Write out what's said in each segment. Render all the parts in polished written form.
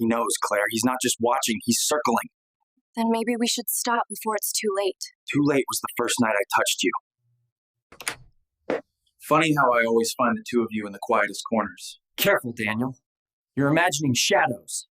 He knows, Claire. He's not just watching, he's circling. Then maybe we should stop before it's too late. Too late was the first night I touched you. Funny how I always find the two of you in the quietest corners. Careful, Daniel. You're imagining shadows.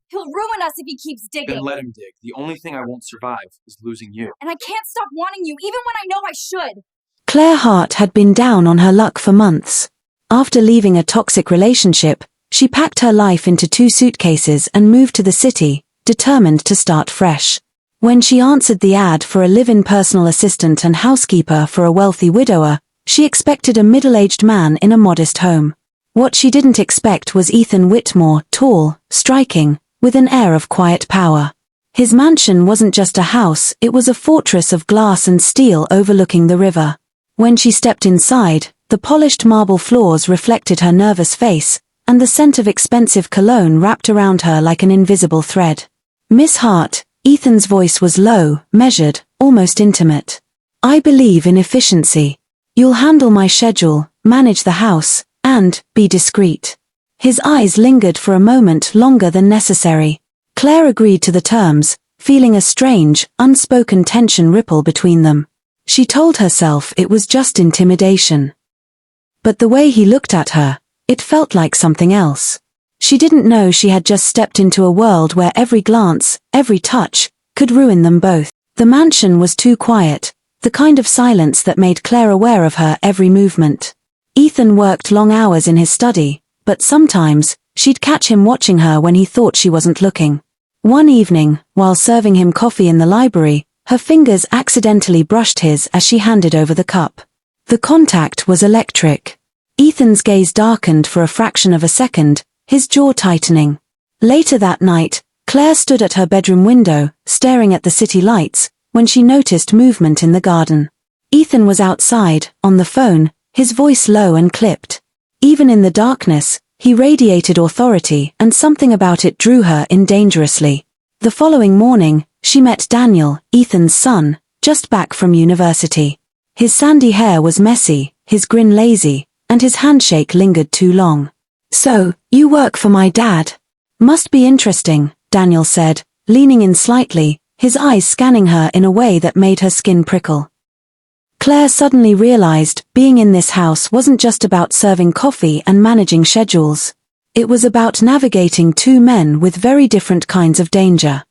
He'll ruin us if he keeps digging. Then let him dig. The only thing I won't survive is losing you. And I can't stop wanting you, even when I know I should. Claire Hart had been down on her luck for months. After leaving a toxic relationship, she packed her life into 2 suitcases and moved to the city, determined to start fresh. When she answered the ad for a live-in personal assistant and housekeeper for a wealthy widower, she expected a middle-aged man in a modest home. What she didn't expect was Ethan Whitmore, tall, striking, with an air of quiet power. His mansion wasn't just a house, it was a fortress of glass and steel overlooking the river. When she stepped inside, the polished marble floors reflected her nervous face, and the scent of expensive cologne wrapped around her like an invisible thread. "Miss Hart," Ethan's voice was low, measured, almost intimate. "I believe in efficiency. You'll handle my schedule, manage the house, and be discreet." His eyes lingered for a moment longer than necessary. Claire agreed to the terms, feeling a strange, unspoken tension ripple between them. She told herself it was just intimidation. But the way he looked at her, it felt like something else. She didn't know she had just stepped into a world where every glance, every touch, could ruin them both. The mansion was too quiet, the kind of silence that made Claire aware of her every movement. Ethan worked long hours in his study, but sometimes, she'd catch him watching her when he thought she wasn't looking. One evening, while serving him coffee in the library, her fingers accidentally brushed his as she handed over the cup. The contact was electric. Ethan's gaze darkened for a fraction of a second, his jaw tightening. Later that night, Claire stood at her bedroom window, staring at the city lights, when she noticed movement in the garden. Ethan was outside, on the phone, his voice low and clipped. Even in the darkness, he radiated authority, and something about it drew her in dangerously. The following morning, she met Daniel, Ethan's son, just back from university. His sandy hair was messy, his grin lazy, and his handshake lingered too long. "So, you work for my dad. Must be interesting," Daniel said, leaning in slightly, his eyes scanning her in a way that made her skin prickle. Claire suddenly realized being in this house wasn't just about serving coffee and managing schedules. It was about navigating 2 men with very different kinds of danger.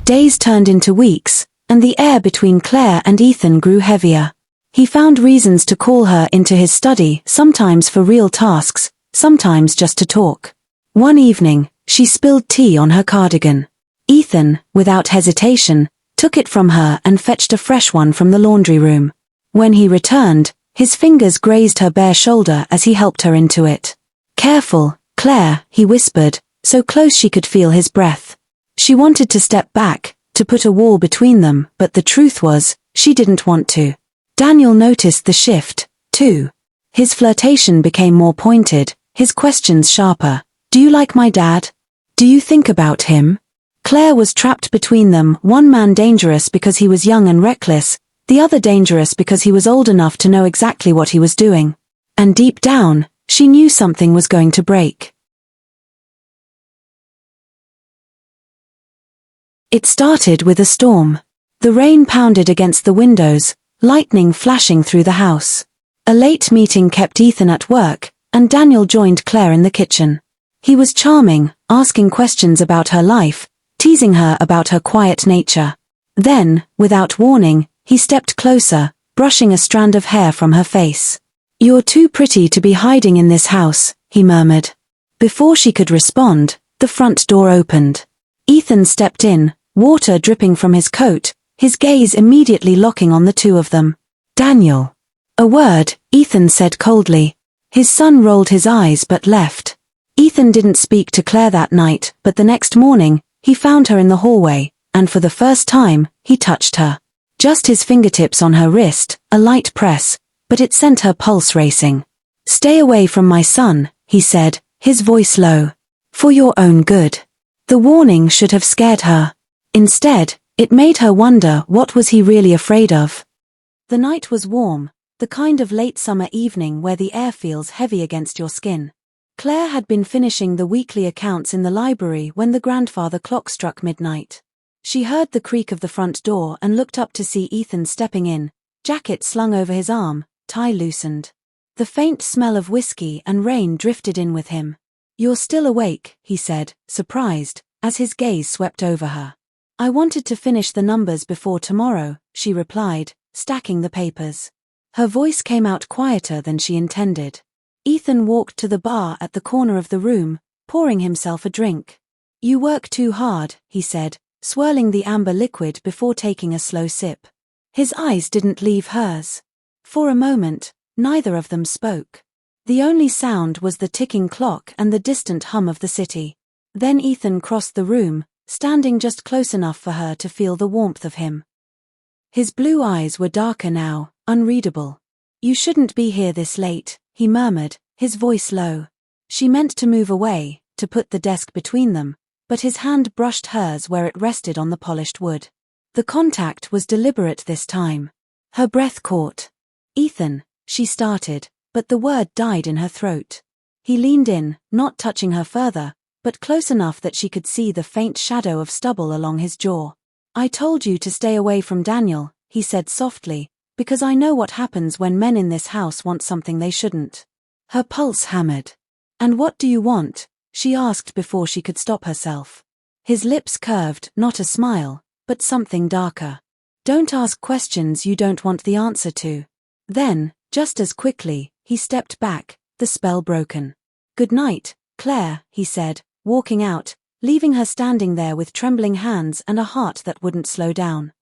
Days turned into weeks, and the air between Claire and Ethan grew heavier. He found reasons to call her into his study, sometimes for real tasks, sometimes just to talk. One evening, she spilled tea on her cardigan. Ethan, without hesitation, took it from her and fetched a fresh one from the laundry room. When he returned, his fingers grazed her bare shoulder as he helped her into it. "Careful, Claire," he whispered, so close she could feel his breath. She wanted to step back, to put a wall between them, but the truth was, she didn't want to. Daniel noticed the shift, too. His flirtation became more pointed, his questions sharper. "Do you like my dad? Do you think about him?" Claire was trapped between them, one man dangerous because he was young and reckless, the other dangerous because he was old enough to know exactly what he was doing. And deep down, she knew something was going to break. It started with a storm. The rain pounded against the windows, lightning flashing through the house. A late meeting kept Ethan at work, and Daniel joined Claire in the kitchen. He was charming, asking questions about her life, teasing her about her quiet nature. Then, without warning, he stepped closer, brushing a strand of hair from her face. "You're too pretty to be hiding in this house," he murmured. Before she could respond, the front door opened. Ethan stepped in, water dripping from his coat, his gaze immediately locking on the two of them. "Daniel." "A word," Ethan said coldly. His son rolled his eyes but left. Ethan didn't speak to Claire that night, but the next morning, he found her in the hallway, and for the first time, he touched her. Just his fingertips on her wrist, a light press, but it sent her pulse racing. "Stay away from my son," he said, his voice low. "For your own good." The warning should have scared her. Instead, it made her wonder what was he really afraid of. The night was warm, the kind of late summer evening where the air feels heavy against your skin. Claire had been finishing the weekly accounts in the library when the grandfather clock struck midnight. She heard the creak of the front door and looked up to see Ethan stepping in, jacket slung over his arm, tie loosened. The faint smell of whiskey and rain drifted in with him. "You're still awake," he said, surprised, as his gaze swept over her. "I wanted to finish the numbers before tomorrow," she replied, stacking the papers. Her voice came out quieter than she intended. Ethan walked to the bar at the corner of the room, pouring himself a drink. "You work too hard," he said, swirling the amber liquid before taking a slow sip. His eyes didn't leave hers. For a moment, neither of them spoke. The only sound was the ticking clock and the distant hum of the city. Then Ethan crossed the room, standing just close enough for her to feel the warmth of him. His blue eyes were darker now, unreadable. "You shouldn't be here this late," he murmured, his voice low. She meant to move away, to put the desk between them, but his hand brushed hers where it rested on the polished wood. The contact was deliberate this time. Her breath caught. "Ethan," she started, but the word died in her throat. He leaned in, not touching her further, but close enough that she could see the faint shadow of stubble along his jaw. "I told you to stay away from Daniel," he said softly, "because I know what happens when men in this house want something they shouldn't." Her pulse hammered. "And what do you want?" she asked before she could stop herself. His lips curved, not a smile, but something darker. "Don't ask questions you don't want the answer to." Then, just as quickly, he stepped back, the spell broken. "Good night, Claire," he said, walking out, leaving her standing there with trembling hands and a heart that wouldn't slow down.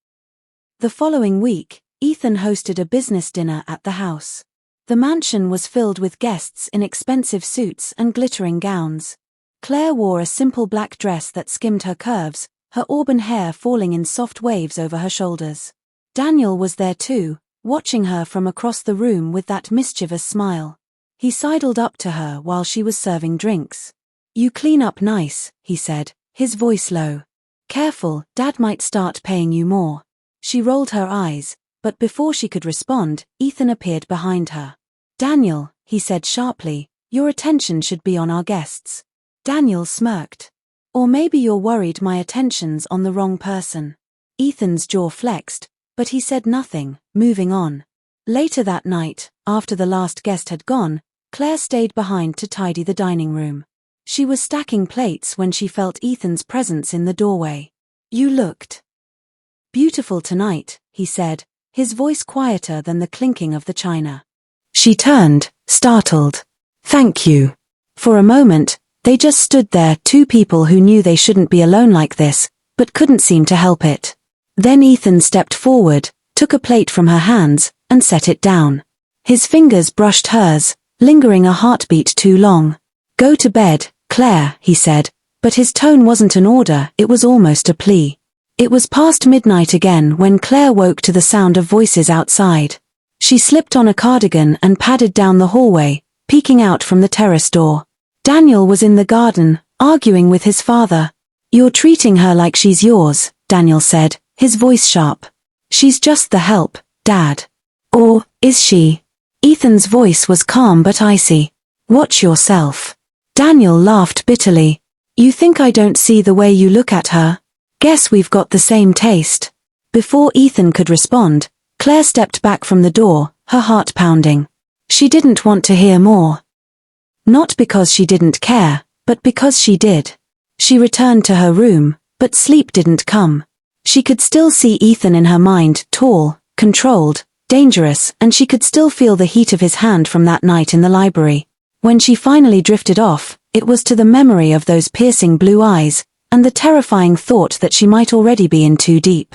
The following week, Ethan hosted a business dinner at the house. The mansion was filled with guests in expensive suits and glittering gowns. Claire wore a simple black dress that skimmed her curves, her auburn hair falling in soft waves over her shoulders. Daniel was there too, watching her from across the room with that mischievous smile. He sidled up to her while she was serving drinks. "You clean up nice," he said, his voice low. "Careful, Dad might start paying you more." She rolled her eyes, but before she could respond, Ethan appeared behind her. "Daniel," he said sharply, "your attention should be on our guests." Daniel smirked. "Or maybe you're worried my attention's on the wrong person." Ethan's jaw flexed, but he said nothing, moving on. Later that night, after the last guest had gone, Claire stayed behind to tidy the dining room. She was stacking plates when she felt Ethan's presence in the doorway. "You looked beautiful tonight," he said, his voice quieter than the clinking of the china. She turned, startled. "Thank you." For a moment, they just stood there, two people who knew they shouldn't be alone like this, but couldn't seem to help it. Then Ethan stepped forward, took a plate from her hands, and set it down. His fingers brushed hers, lingering a heartbeat too long. "Go to bed, Claire," he said, but his tone wasn't an order, it was almost a plea. It was past midnight again when Claire woke to the sound of voices outside. She slipped on a cardigan and padded down the hallway, peeking out from the terrace door. Daniel was in the garden, arguing with his father. "You're treating her like she's yours," Daniel said, his voice sharp. "She's just the help, Dad." "Or, is she?" Ethan's voice was calm but icy. "Watch yourself." Daniel laughed bitterly. "You think I don't see the way you look at her? Guess we've got the same taste." Before Ethan could respond, Claire stepped back from the door, her heart pounding. She didn't want to hear more. Not because she didn't care, but because she did. She returned to her room, but sleep didn't come. She could still see Ethan in her mind, tall, controlled, dangerous, and she could still feel the heat of his hand from that night in the library. When she finally drifted off, it was to the memory of those piercing blue eyes, and the terrifying thought that she might already be in too deep.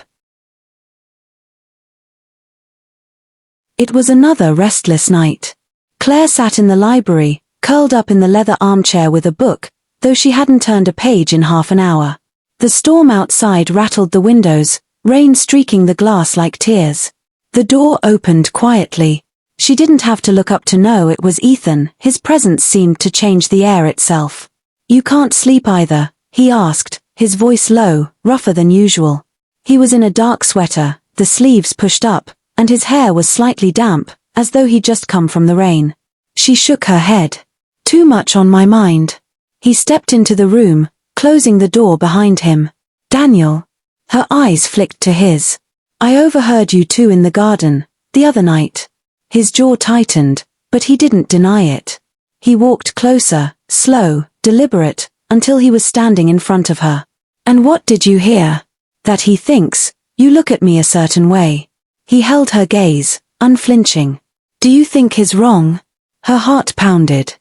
It was another restless night. Claire sat in the library, curled up in the leather armchair with a book, though she hadn't turned a page in half an hour. The storm outside rattled the windows, rain streaking the glass like tears. The door opened quietly. She didn't have to look up to know it was Ethan, his presence seemed to change the air itself. "You can't sleep either?" he asked, his voice low, rougher than usual. He was in a dark sweater, the sleeves pushed up, and his hair was slightly damp, as though he'd just come from the rain. She shook her head. Too much on my mind. He stepped into the room, closing the door behind him. Daniel. Her eyes flicked to his. I overheard you two in the garden, the other night. His jaw tightened, but he didn't deny it. He walked closer, slow, deliberate, until he was standing in front of her. And what did you hear? That he thinks, you look at me a certain way. He held her gaze, unflinching. Do you think he's wrong? Her heart pounded.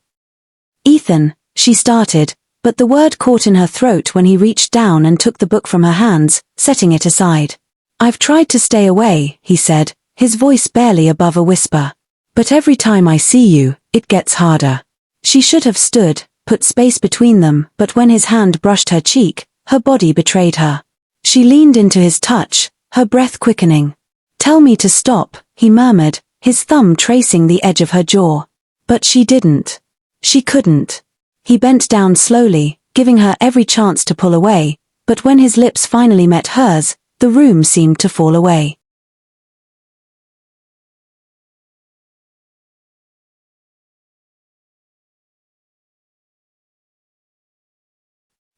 Ethan, she started, but the word caught in her throat when he reached down and took the book from her hands, setting it aside. I've tried to stay away, he said, his voice barely above a whisper. But every time I see you, it gets harder. She should have stood, put space between them, but when his hand brushed her cheek, her body betrayed her. She leaned into his touch, her breath quickening. Tell me to stop, he murmured, his thumb tracing the edge of her jaw. But she didn't. She couldn't. He bent down slowly, giving her every chance to pull away, but when his lips finally met hers, the room seemed to fall away.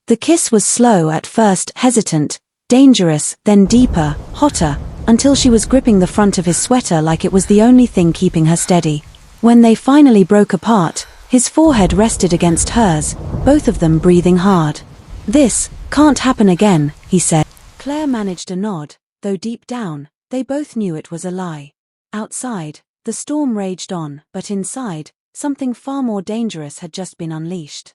The kiss was slow at first, hesitant, dangerous, then deeper, hotter, until she was gripping the front of his sweater like it was the only thing keeping her steady. When they finally broke apart, his forehead rested against hers, both of them breathing hard. This can't happen again, he said. Claire managed a nod, though deep down, they both knew it was a lie. Outside, the storm raged on, but inside, something far more dangerous had just been unleashed.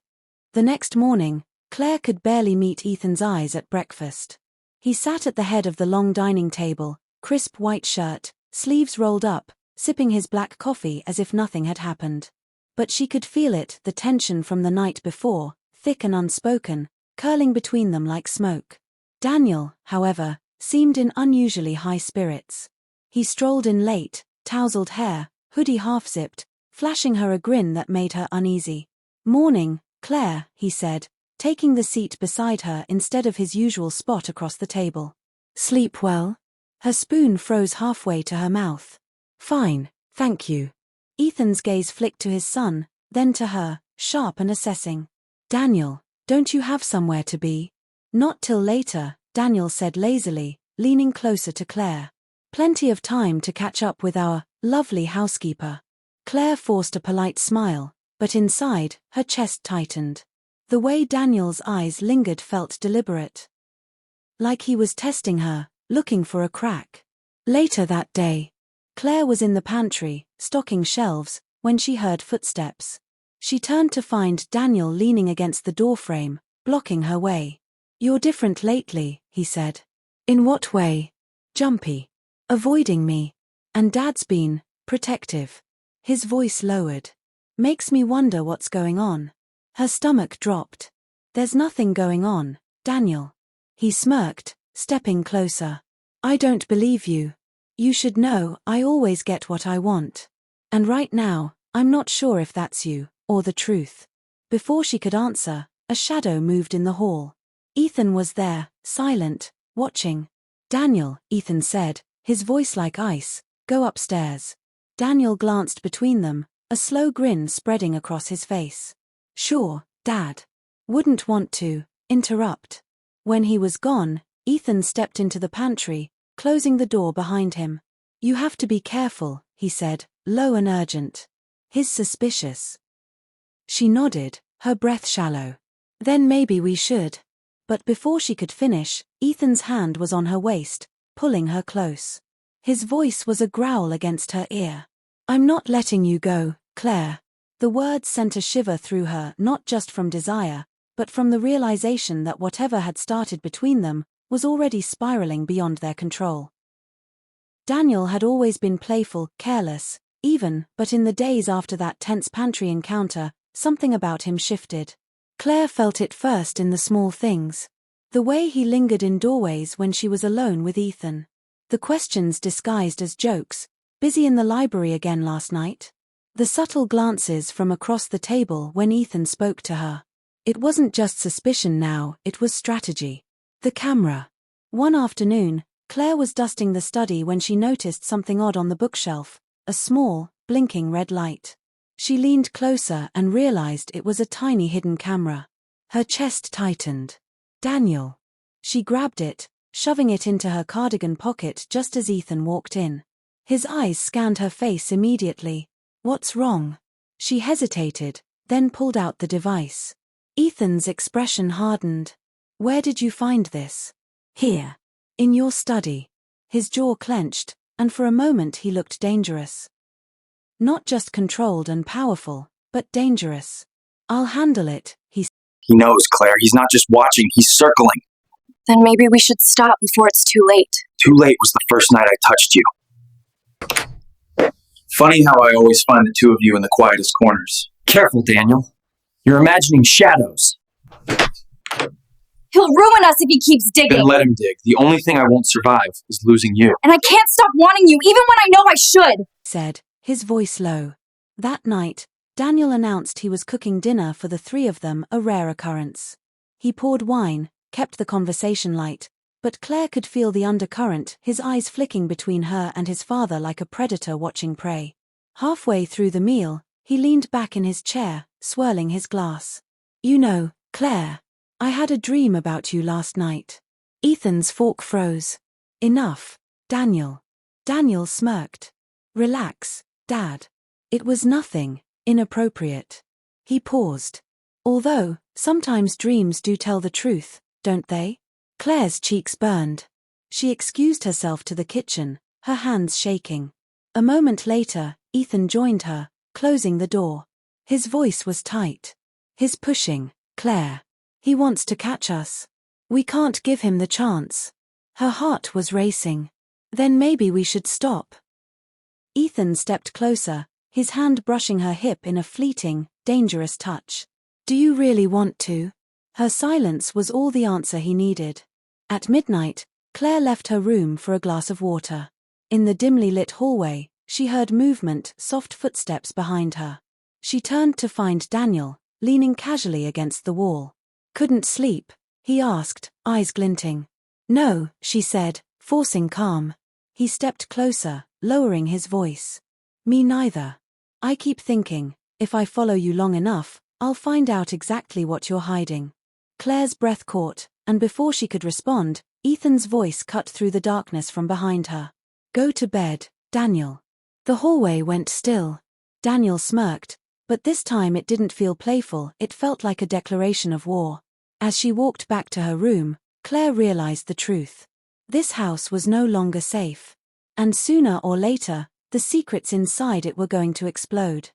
The next morning, Claire could barely meet Ethan's eyes at breakfast. He sat at the head of the long dining table, crisp white shirt, sleeves rolled up, sipping his black coffee as if nothing had happened. But she could feel it, the tension from the night before, thick and unspoken, curling between them like smoke. Daniel, however, seemed in unusually high spirits. He strolled in late, tousled hair, hoodie half-zipped, flashing her a grin that made her uneasy. Morning, Claire, he said, taking the seat beside her instead of his usual spot across the table. Sleep well? Her spoon froze halfway to her mouth. Fine, thank you. Ethan's gaze flicked to his son, then to her, sharp and assessing. Daniel, don't you have somewhere to be? Not till later, Daniel said lazily, leaning closer to Claire. Plenty of time to catch up with our lovely housekeeper. Claire forced a polite smile, but inside, her chest tightened. The way Daniel's eyes lingered felt deliberate. Like he was testing her, looking for a crack. Later that day, Claire was in the pantry, stocking shelves, when she heard footsteps. She turned to find Daniel leaning against the doorframe, blocking her way. You're different lately, he said. In what way? Jumpy. Avoiding me. And Dad's been protective. His voice lowered. Makes me wonder what's going on. Her stomach dropped. There's nothing going on, Daniel. He smirked, stepping closer. I don't believe you. You should know I always get what I want. And right now, I'm not sure if that's you, or the truth. Before she could answer, a shadow moved in the hall. Ethan was there, silent, watching. Daniel, Ethan said, his voice like ice, go upstairs. Daniel glanced between them, a slow grin spreading across his face. Sure, Dad. Wouldn't want to interrupt. When he was gone, Ethan stepped into the pantry, closing the door behind him. You have to be careful, he said, low and urgent. He's suspicious. She nodded, her breath shallow. Then maybe we should. But before she could finish, Ethan's hand was on her waist, pulling her close. His voice was a growl against her ear. I'm not letting you go, Claire. The words sent a shiver through her, not just from desire, but from the realization that whatever had started between them was already spiraling beyond their control. Daniel had always been playful, careless, even, but in the days after that tense pantry encounter, something about him shifted. Claire felt it first in the small things. The way he lingered in doorways when she was alone with Ethan. The questions disguised as jokes. Busy in the library again last night? The subtle glances from across the table when Ethan spoke to her. It wasn't just suspicion now, it was strategy. The camera. One afternoon, Claire was dusting the study when she noticed something odd on the bookshelf, a small, blinking red light. She leaned closer and realized it was a tiny hidden camera. Her chest tightened. Daniel. She grabbed it, shoving it into her cardigan pocket just as Ethan walked in. His eyes scanned her face immediately. What's wrong? She hesitated, then pulled out the device. Ethan's expression hardened. Where did you find this? Here. In your study. His jaw clenched, and for a moment he looked dangerous. Not just controlled and powerful, but dangerous. I'll handle it, he said. He knows, Claire. He's not just watching, he's circling. Then maybe we should stop before it's too late. Too late was the first night I touched you. Funny how I always find the two of you in the quietest corners. Careful, Daniel. You're imagining shadows. He'll ruin us if he keeps digging. Then let him dig. The only thing I won't survive is losing you. And I can't stop wanting you even when I know I should. Said, his voice low. That night, Daniel announced he was cooking dinner for the three of them, a rare occurrence. He poured wine, kept the conversation light, but Claire could feel the undercurrent, his eyes flicking between her and his father like a predator watching prey. Halfway through the meal, he leaned back in his chair, swirling his glass. You know, Claire, I had a dream about you last night. Ethan's fork froze. Enough, Daniel. Daniel smirked. Relax, Dad. It was nothing inappropriate. He paused. Although, sometimes dreams do tell the truth, don't they? Claire's cheeks burned. She excused herself to the kitchen, her hands shaking. A moment later, Ethan joined her, closing the door. His voice was tight. His pushing, Claire. He wants to catch us. We can't give him the chance. Her heart was racing. Then maybe we should stop. Ethan stepped closer, his hand brushing her hip in a fleeting, dangerous touch. Do you really want to? Her silence was all the answer he needed. At midnight, Claire left her room for a glass of water. In the dimly lit hallway, she heard movement, soft footsteps behind her. She turned to find Daniel, leaning casually against the wall. Couldn't sleep? He asked, eyes glinting. No, she said, forcing calm. He stepped closer, lowering his voice. Me neither. I keep thinking, if I follow you long enough, I'll find out exactly what you're hiding. Claire's breath caught, and before she could respond, Ethan's voice cut through the darkness from behind her. Go to bed, Daniel. The hallway went still. Daniel smirked, but this time it didn't feel playful, it felt like a declaration of war. As she walked back to her room, Claire realized the truth. This house was no longer safe. And sooner or later, the secrets inside it were going to explode.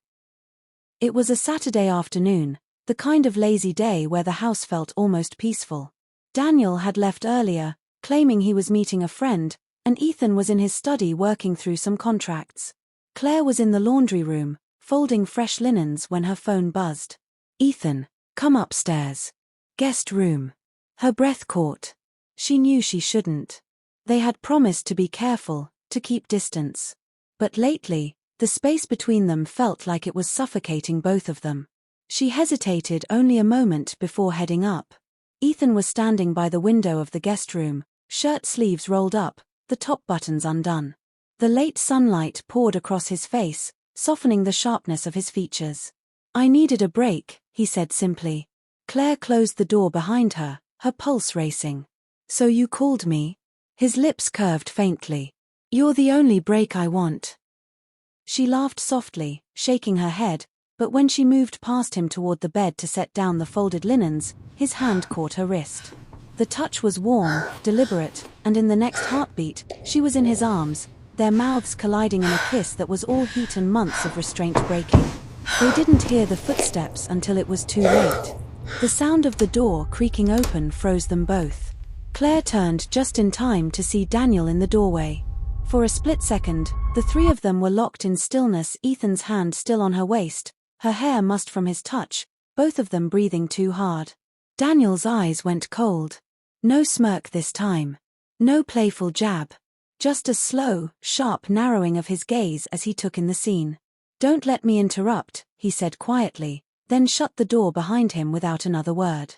It was a Saturday afternoon, the kind of lazy day where the house felt almost peaceful. Daniel had left earlier, claiming he was meeting a friend, and Ethan was in his study working through some contracts. Claire was in the laundry room, folding fresh linens when her phone buzzed. Ethan, come upstairs. Guest room. Her breath caught. She knew she shouldn't. They had promised to be careful, to keep distance. But lately, the space between them felt like it was suffocating both of them. She hesitated only a moment before heading up. Ethan was standing by the window of the guest room, shirt sleeves rolled up, the top buttons undone. The late sunlight poured across his face, softening the sharpness of his features. I needed a break, he said simply. Claire closed the door behind her, her pulse racing. So you called me? His lips curved faintly. You're the only break I want. She laughed softly, shaking her head, but when she moved past him toward the bed to set down the folded linens, his hand caught her wrist. The touch was warm, deliberate, and in the next heartbeat, she was in his arms, their mouths colliding in a kiss that was all heat and months of restraint breaking. They didn't hear the footsteps until it was too late. The sound of the door creaking open froze them both. Claire turned just in time to see Daniel in the doorway. For a split second, the three of them were locked in stillness, Ethan's hand still on her waist, her hair mussed from his touch, both of them breathing too hard. Daniel's eyes went cold. No smirk this time. No playful jab. Just a slow, sharp narrowing of his gaze as he took in the scene. Don't let me interrupt, he said quietly, then shut the door behind him without another word.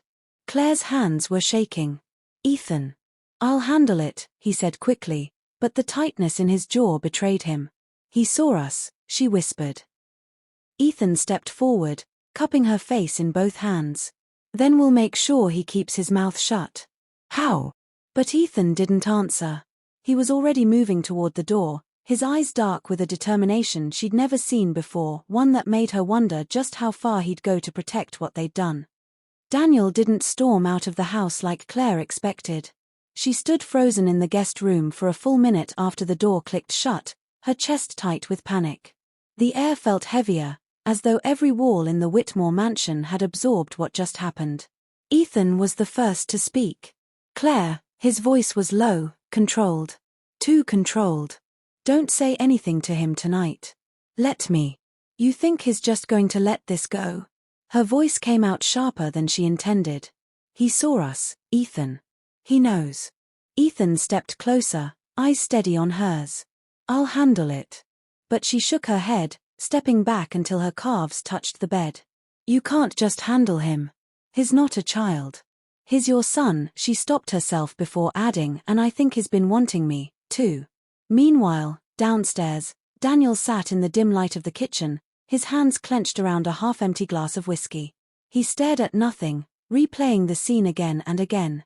Claire's hands were shaking. Ethan. I'll handle it, he said quickly, but the tightness in his jaw betrayed him. He saw us, she whispered. Ethan stepped forward, cupping her face in both hands. Then we'll make sure he keeps his mouth shut. How? But Ethan didn't answer. He was already moving toward the door, his eyes dark with a determination she'd never seen before, one that made her wonder just how far he'd go to protect what they'd done. Daniel didn't storm out of the house like Claire expected. She stood frozen in the guest room for a full minute after the door clicked shut, her chest tight with panic. The air felt heavier, as though every wall in the Whitmore mansion had absorbed what just happened. Ethan was the first to speak. Claire, his voice was low, controlled. Too controlled. Don't say anything to him tonight. Let me. You think he's just going to let this go? Her voice came out sharper than she intended. He saw us, Ethan. He knows. Ethan stepped closer, eyes steady on hers. I'll handle it. But she shook her head, stepping back until her calves touched the bed. You can't just handle him. He's not a child. He's your son, she stopped herself before adding, and I think he's been wanting me, too. Meanwhile, downstairs, Daniel sat in the dim light of the kitchen, his hands clenched around a half-empty glass of whiskey. He stared at nothing, replaying the scene again and again.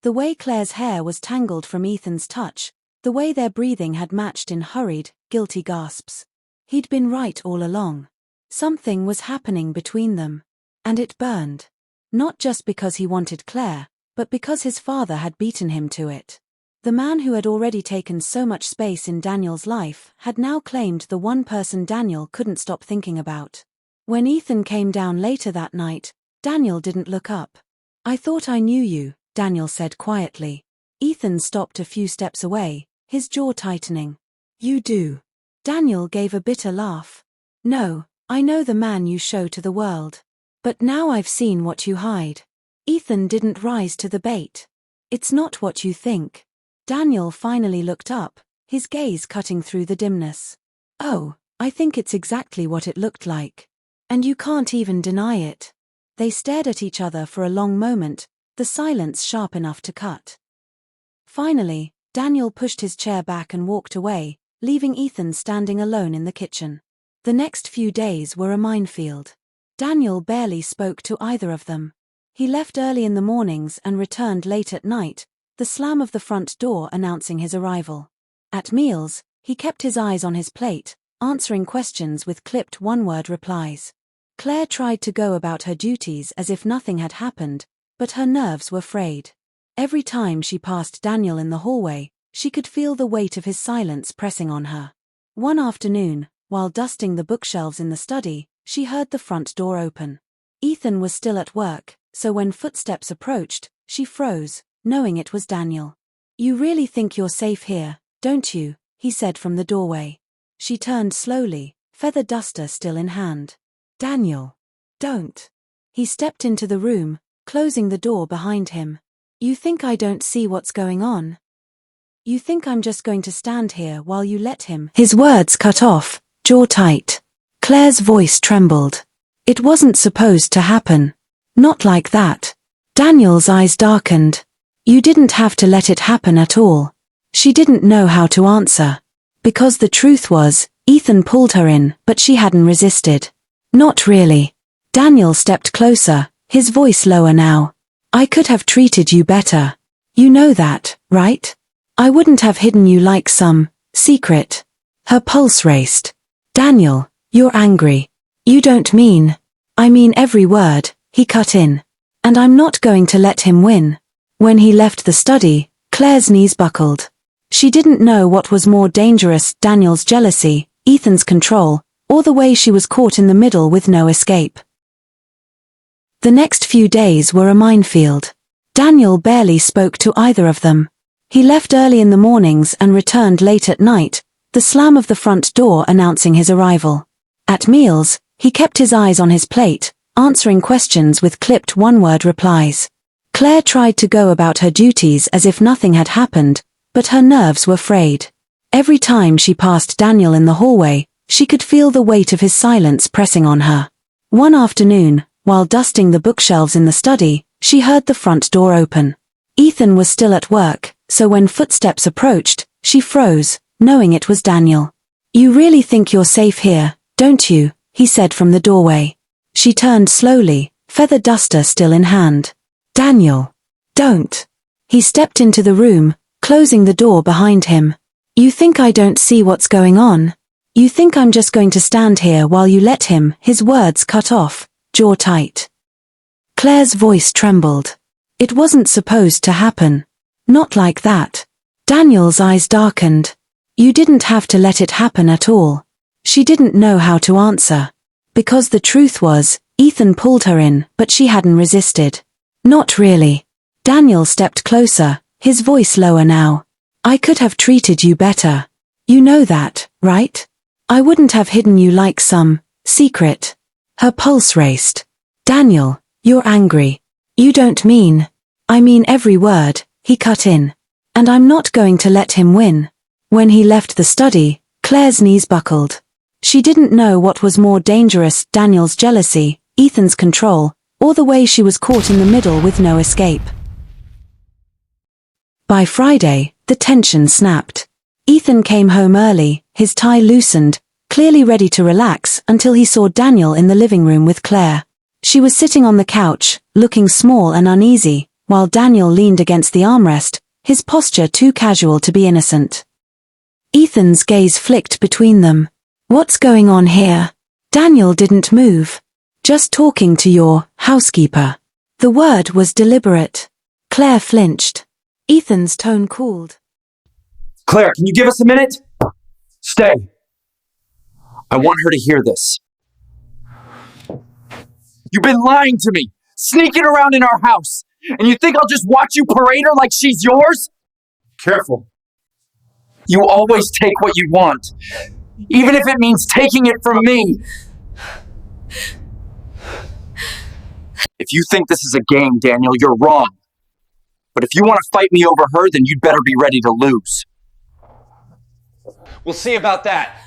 The way Claire's hair was tangled from Ethan's touch, the way their breathing had matched in hurried, guilty gasps. He'd been right all along. Something was happening between them. And it burned. Not just because he wanted Claire, but because his father had beaten him to it. The man who had already taken so much space in Daniel's life had now claimed the one person Daniel couldn't stop thinking about. When Ethan came down later that night, Daniel didn't look up. I thought I knew you, Daniel said quietly. Ethan stopped a few steps away, his jaw tightening. You do. Daniel gave a bitter laugh. No, I know the man you show to the world. But now I've seen what you hide. Ethan didn't rise to the bait. It's not what you think. Daniel finally looked up, his gaze cutting through the dimness. Oh, I think it's exactly what it looked like. And you can't even deny it. They stared at each other for a long moment, the silence sharp enough to cut. Finally, Daniel pushed his chair back and walked away, leaving Ethan standing alone in the kitchen. The next few days were a minefield. Daniel barely spoke to either of them. He left early in the mornings and returned late at night, the slam of the front door announcing his arrival. At meals, he kept his eyes on his plate, answering questions with clipped one-word replies. Claire tried to go about her duties as if nothing had happened, but her nerves were frayed. Every time she passed Daniel in the hallway, she could feel the weight of his silence pressing on her. One afternoon, while dusting the bookshelves in the study, she heard the front door open. Ethan was still at work, so when footsteps approached, she froze, knowing it was Daniel. You really think you're safe here, don't you? He said from the doorway. She turned slowly, feather duster still in hand. Daniel. Don't. He stepped into the room, closing the door behind him. You think I don't see what's going on? You think I'm just going to stand here while you let him? His words cut off, jaw tight. Claire's voice trembled. It wasn't supposed to happen. Not like that. Daniel's eyes darkened. You didn't have to let it happen at all. She didn't know how to answer. Because the truth was, Ethan pulled her in, but she hadn't resisted. Not really. Daniel stepped closer, his voice lower now. I could have treated you better. You know that, right? I wouldn't have hidden you like some secret. Her pulse raced. Daniel, you're angry. You don't mean. I mean every word, he cut in. And I'm not going to let him win. When he left the study, Claire's knees buckled. She didn't know what was more dangerous, Daniel's jealousy, Ethan's control, or the way she was caught in the middle with no escape. The next few days were a minefield. Daniel barely spoke to either of them. He left early in the mornings and returned late at night, the slam of the front door announcing his arrival. At meals, he kept his eyes on his plate, answering questions with clipped one-word replies. Claire tried to go about her duties as if nothing had happened, but her nerves were frayed. Every time she passed Daniel in the hallway, she could feel the weight of his silence pressing on her. One afternoon, while dusting the bookshelves in the study, she heard the front door open. Ethan was still at work, so when footsteps approached, she froze, knowing it was Daniel. You really think you're safe here, don't you? he said from the doorway. She turned slowly, feather duster still in hand. Daniel. Don't. He stepped into the room, closing the door behind him. You think I don't see what's going on? You think I'm just going to stand here while you let him? His words cut off, jaw tight. Claire's voice trembled. It wasn't supposed to happen. Not like that. Daniel's eyes darkened. You didn't have to let it happen at all. She didn't know how to answer. Because the truth was, Ethan pulled her in, but she hadn't resisted. Not really. Daniel stepped closer, his voice lower now. I could have treated you better. You know that, right? I wouldn't have hidden you like some secret. Her pulse raced. Daniel, you're angry. You don't mean. I mean every word, he cut in. And I'm not going to let him win. When he left the study, Claire's knees buckled. She didn't know what was more dangerous, Daniel's jealousy, Ethan's control, or the way she was caught in the middle with no escape. By Friday, the tension snapped. Ethan came home early, his tie loosened, clearly ready to relax until he saw Daniel in the living room with Claire. She was sitting on the couch, looking small and uneasy, while Daniel leaned against the armrest, his posture too casual to be innocent. Ethan's gaze flicked between them. What's going on here? Daniel didn't move. Just talking to your housekeeper. The word was deliberate. Claire flinched. Ethan's tone cooled. Claire, can you give us a minute? Stay. I want her to hear this. You've been lying to me, sneaking around in our house, and you think I'll just watch you parade her like she's yours? Careful. You always take what you want, even if it means taking it from me. If you think this is a game, Daniel, you're wrong. But if you want to fight me over her, then you'd better be ready to lose. We'll see about that.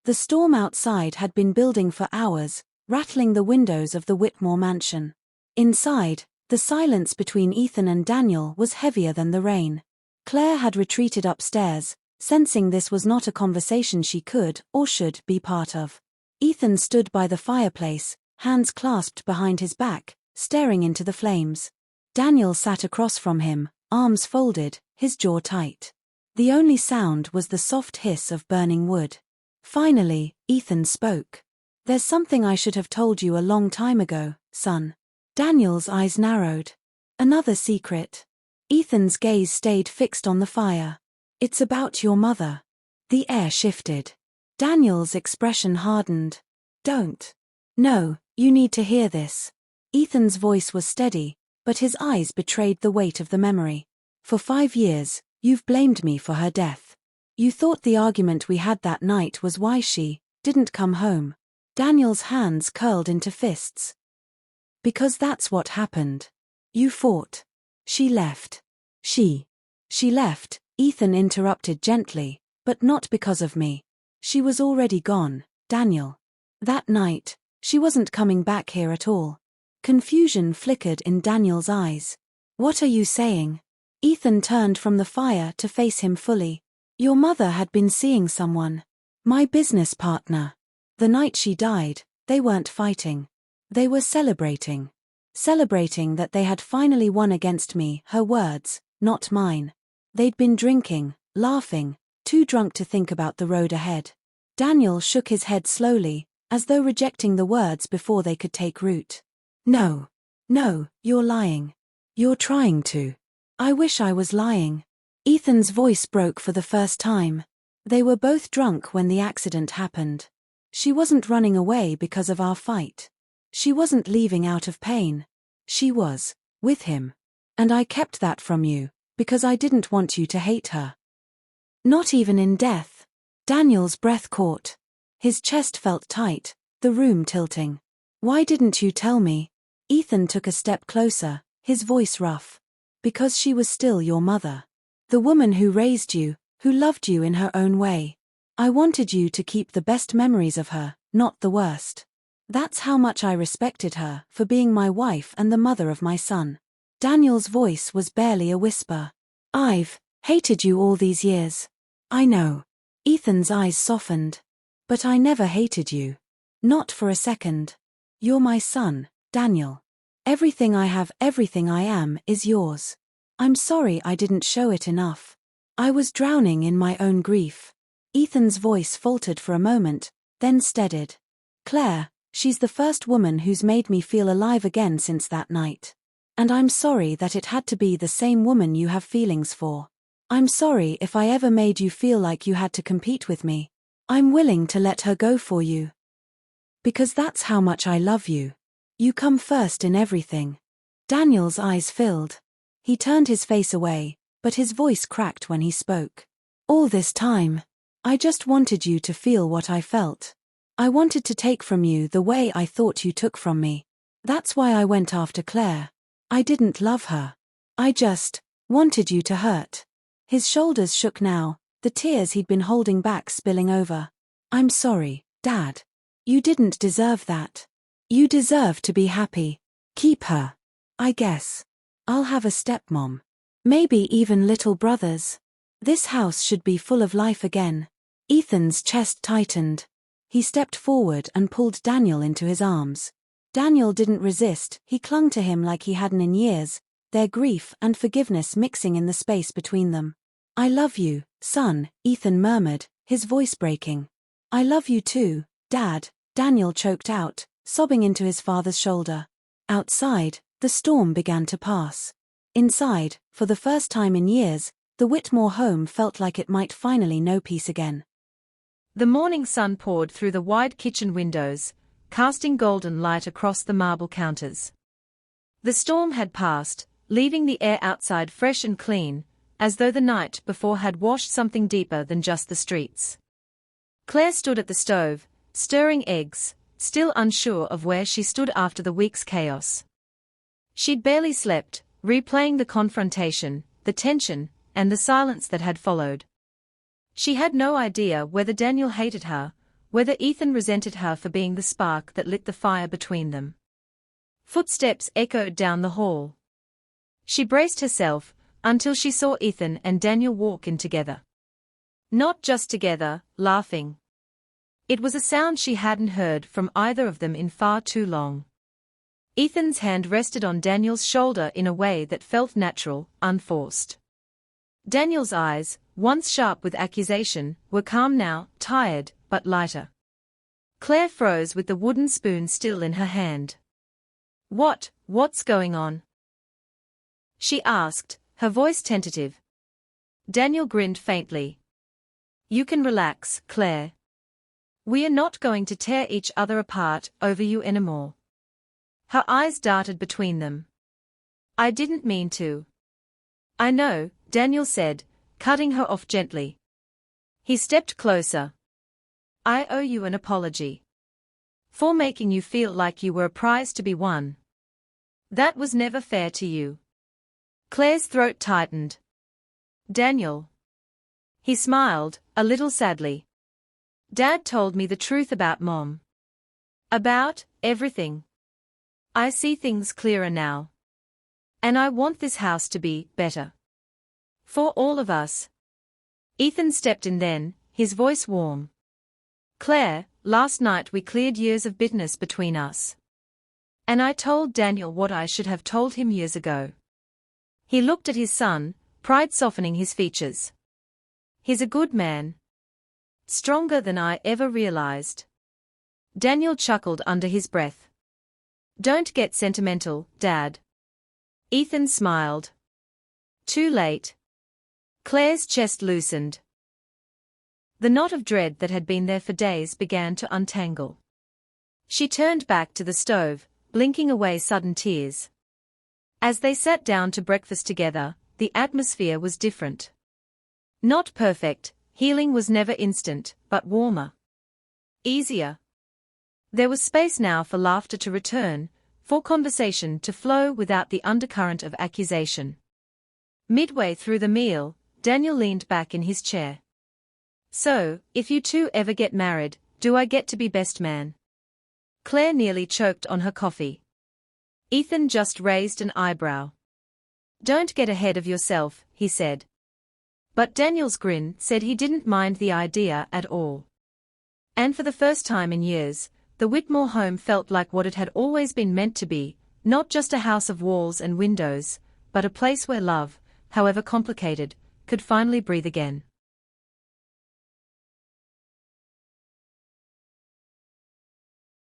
The storm outside had been building for hours, rattling the windows of the Whitmore mansion. Inside, the silence between Ethan and Daniel was heavier than the rain. Claire had retreated upstairs, sensing this was not a conversation she could or should be part of. Ethan stood by the fireplace, hands clasped behind his back, staring into the flames. Daniel sat across from him, arms folded, his jaw tight. The only sound was the soft hiss of burning wood. Finally, Ethan spoke. There's something I should have told you a long time ago, son. Daniel's eyes narrowed. Another secret. Ethan's gaze stayed fixed on the fire. It's about your mother. The air shifted. Daniel's expression hardened. Don't. No, you need to hear this. Ethan's voice was steady, but his eyes betrayed the weight of the memory. For 5 years, you've blamed me for her death. You thought the argument we had that night was why she didn't come home. Daniel's hands curled into fists. Because that's what happened. You fought. She left. She left, Ethan interrupted gently, but not because of me. She was already gone, Daniel. That night, she wasn't coming back here at all. Confusion flickered in Daniel's eyes. What are you saying? Ethan turned from the fire to face him fully. Your mother had been seeing someone. My business partner. The night she died, they weren't fighting. They were celebrating. Celebrating that they had finally won against me, her words, not mine. They'd been drinking, laughing, too drunk to think about the road ahead. Daniel shook his head slowly, as though rejecting the words before they could take root. No, you're lying. You're trying to. I wish I was lying. Ethan's voice broke for the first time. They were both drunk when the accident happened. She wasn't running away because of our fight. She wasn't leaving out of pain. She was with him. And I kept that from you, because I didn't want you to hate her. Not even in death. Daniel's breath caught. His chest felt tight, the room tilting. Why didn't you tell me? Ethan took a step closer, his voice rough. Because she was still your mother. The woman who raised you, who loved you in her own way. I wanted you to keep the best memories of her, not the worst. That's how much I respected her for being my wife and the mother of my son. Daniel's voice was barely a whisper. I've hated you all these years. I know. Ethan's eyes softened. But I never hated you. Not for a second. You're my son, Daniel. Everything I have, everything I am, is yours. I'm sorry I didn't show it enough. I was drowning in my own grief. Ethan's voice faltered for a moment, then steadied. Claire, she's the first woman who's made me feel alive again since that night. And I'm sorry that it had to be the same woman you have feelings for. I'm sorry if I ever made you feel like you had to compete with me. I'm willing to let her go for you. Because that's how much I love you. You come first in everything. Daniel's eyes filled. He turned his face away, but his voice cracked when he spoke. All this time, I just wanted you to feel what I felt. I wanted to take from you the way I thought you took from me. That's why I went after Claire. I didn't love her. I just wanted you to hurt. His shoulders shook now, the tears he'd been holding back spilling over. I'm sorry, Dad. You didn't deserve that. You deserve to be happy. Keep her. I guess. I'll have a stepmom. Maybe even little brothers. This house should be full of life again. Ethan's chest tightened. He stepped forward and pulled Daniel into his arms. Daniel didn't resist, he clung to him like he hadn't in years, their grief and forgiveness mixing in the space between them. I love you, son, Ethan murmured, his voice breaking. I love you too, Dad, Daniel choked out, sobbing into his father's shoulder. Outside, the storm began to pass. Inside, for the first time in years, the Whitmore home felt like it might finally know peace again. The morning sun poured through the wide kitchen windows, casting golden light across the marble counters. The storm had passed, leaving the air outside fresh and clean, as though the night before had washed something deeper than just the streets. Claire stood at the stove, stirring eggs, still unsure of where she stood after the week's chaos. She'd barely slept, replaying the confrontation, the tension, and the silence that had followed. She had no idea whether Daniel hated her, whether Ethan resented her for being the spark that lit the fire between them. Footsteps echoed down the hall. She braced herself, until she saw Ethan and Daniel walk in together. Not just together, laughing. It was a sound she hadn't heard from either of them in far too long. Ethan's hand rested on Daniel's shoulder in a way that felt natural, unforced. Daniel's eyes, once sharp with accusation, were calm now, tired, but lighter. Claire froze with the wooden spoon still in her hand. What's going on? She asked, her voice tentative. Daniel grinned faintly. You can relax, Claire. We are not going to tear each other apart over you anymore. Her eyes darted between them. I didn't mean to. I know, Daniel said, cutting her off gently. He stepped closer. I owe you an apology. For making you feel like you were a prize to be won. That was never fair to you. Claire's throat tightened. Daniel. He smiled, a little sadly. Dad told me the truth about Mom. About everything. I see things clearer now. And I want this house to be better. For all of us. Ethan stepped in then, his voice warm. Claire, last night we cleared years of bitterness between us. And I told Daniel what I should have told him years ago. He looked at his son, pride softening his features. He's a good man. Stronger than I ever realized. Daniel chuckled under his breath. Don't get sentimental, Dad. Ethan smiled. Too late. Claire's chest loosened. The knot of dread that had been there for days began to untangle. She turned back to the stove, blinking away sudden tears. As they sat down to breakfast together, the atmosphere was different. Not perfect, healing was never instant, but warmer. Easier. There was space now for laughter to return, for conversation to flow without the undercurrent of accusation. Midway through the meal, Daniel leaned back in his chair. So, if you two ever get married, do I get to be best man? Claire nearly choked on her coffee. Ethan just raised an eyebrow. Don't get ahead of yourself, he said. But Daniel's grin said he didn't mind the idea at all. And for the first time in years, the Whitmore home felt like what it had always been meant to be, not just a house of walls and windows, but a place where love, however complicated, could finally breathe again.